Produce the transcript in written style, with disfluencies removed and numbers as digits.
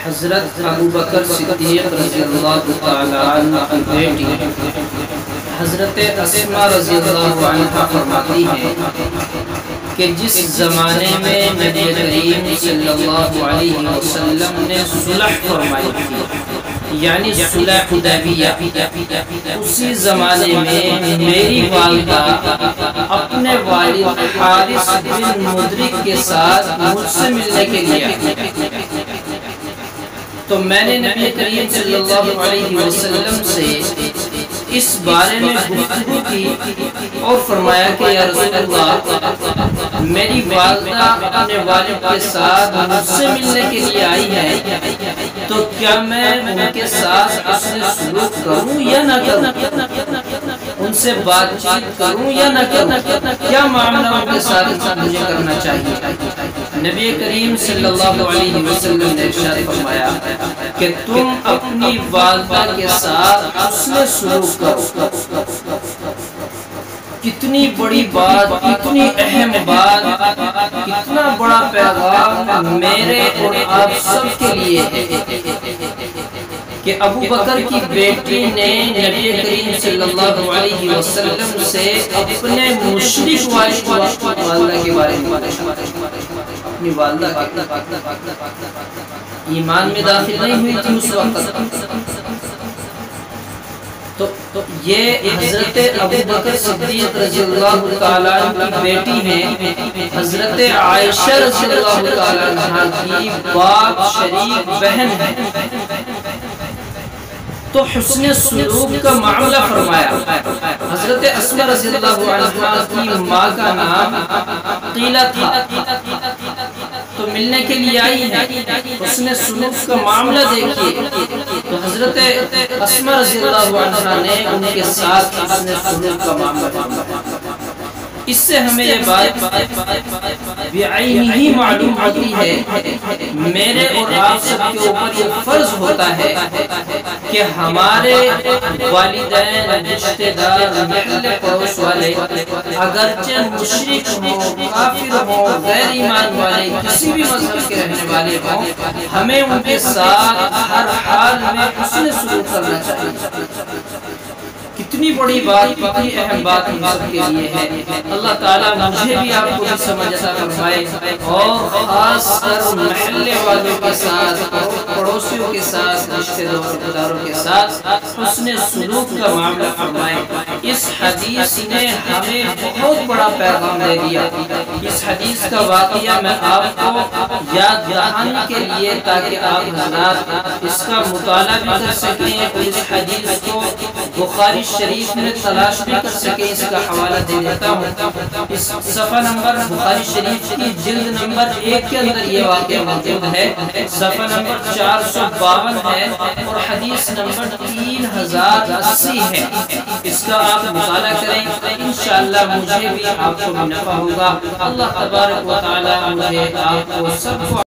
حضرت ابو بکر صدیق رضی اللہ تعالی عنہ کی بیٹی حضرت اسماء رضی اللہ عنہ فرماتی ہیں کہ جس زمانے میں نبی کریم صلی اللہ علیہ وسلم نے صلح فرمائی تھی، یعنی صلح حدیبیہ، اسی زمانے میں میری والدہ اپنے والد حارث بن مدرک کے ساتھ مجھ سے ملنے کے لیے آئی، تو میں نے نبی کریم صلی اللہ علیہ وسلم سے اس بارے میں گفتگو کی اور فرمایا کہ یا رسول اللہ، میری والدہ اپنے والد کے ساتھ مجھ سے ملنے کے لیے آئی ہے، تو کیا میں ان کے ساتھ حسن سلوک کروں یا نہ کروں، ان سے بات چیت کروں یا نہ کروں، کیا معاملہ ان کے ساتھ مجھے کرنا چاہیے؟ نبی کریم صلی اللہ علیہ وسلم نے ارشاد فرمایا کہ تم اپنی والدہ کے ساتھ حسن سلوک کرو۔ کتنی بڑی بات، کتنی اہم بات، کتنا بڑا پیغام میرے اور آپ سب کے لیے ہے کہ ابو بکر کی بیٹی نے نبی کریم صلی اللہ علیہ وسلم سے اپنے مشرک والدہ کے بارے میں اپنی والدہ ایمان میں داخل نہیں ہوئی تھی اس وقت، تو یہ حضرت ابو بکر صدیق رضی اللہ تعالیٰ کی بیٹی ہیں، حضرت عائشہ رضی اللہ تعالیٰ عنہ کی باپ شریک بہن ہے، تو حسن سلوک کا معاملہ فرمایا۔ حضرت اسماء رضی اللہ عنہ کی ماں کا نام قیلہ تھا، تو ملنے کے لیے آئی ہے، حسن سلوک کا معاملہ دیکھیے، تو حضرت اسماء رضی اللہ عنہ نے ان کے ساتھ حسن سلوک کا معاملہ فرمایا۔ اس سے ہمیں یہ بات بعینہ معلوم ہوتی ہے، میرے اور آپ سب کے اوپر یہ فرض ہوتا ہے کہ ہمارے والدین، رشتہ دار، محل پڑوس والے اگرچہ مشرک ہوں، کافر ہوں، غیر ایمان والے، کسی بھی مذہب کے رہنے والے ہوں، ہمیں ان کے ساتھ ہر حال میں حسن سلوک کرنا چاہیے۔ کتنی بڑی بات، کتنی اہم بات ہم سب کے لیے ہے۔ اللہ تعالیٰ مجھے بھی آپ کو بھی سمجھ عطا فرمائے، اور خاص کر محلے والوں کے ساتھ، پڑوسیوں کے ساتھ، رشتہ داروں کے ساتھ حسن سلوک کا معاملہ فرمائے۔ اس حدیث نے ہمیں بہت بڑا پیغام دے دیا۔ اس حدیث کا واقعہ میں آپ کو یاد دہانی کے لیے، تاکہ آپ حضرات اس کا مطالعہ بھی کر سکیں اور اس حدیث کو بخاری شریف میں تلاش بھی کر سکیں، اس کا حوالہ دے دیتا ہوں۔ اس صفحہ نمبر بخاری شریف کی جلد نمبر 1 کے اندر یہ واقعہ موجود ہے، صفحہ نمبر 452 ہے اور حدیث نمبر 3080 ہے۔ اس کا آپ مطالعہ کریں، انشاءاللہ مجھے بھی آپ کو بھی نفع ہوگا۔ اللہ تبارک و تعالی مجھے آپ کو سب کو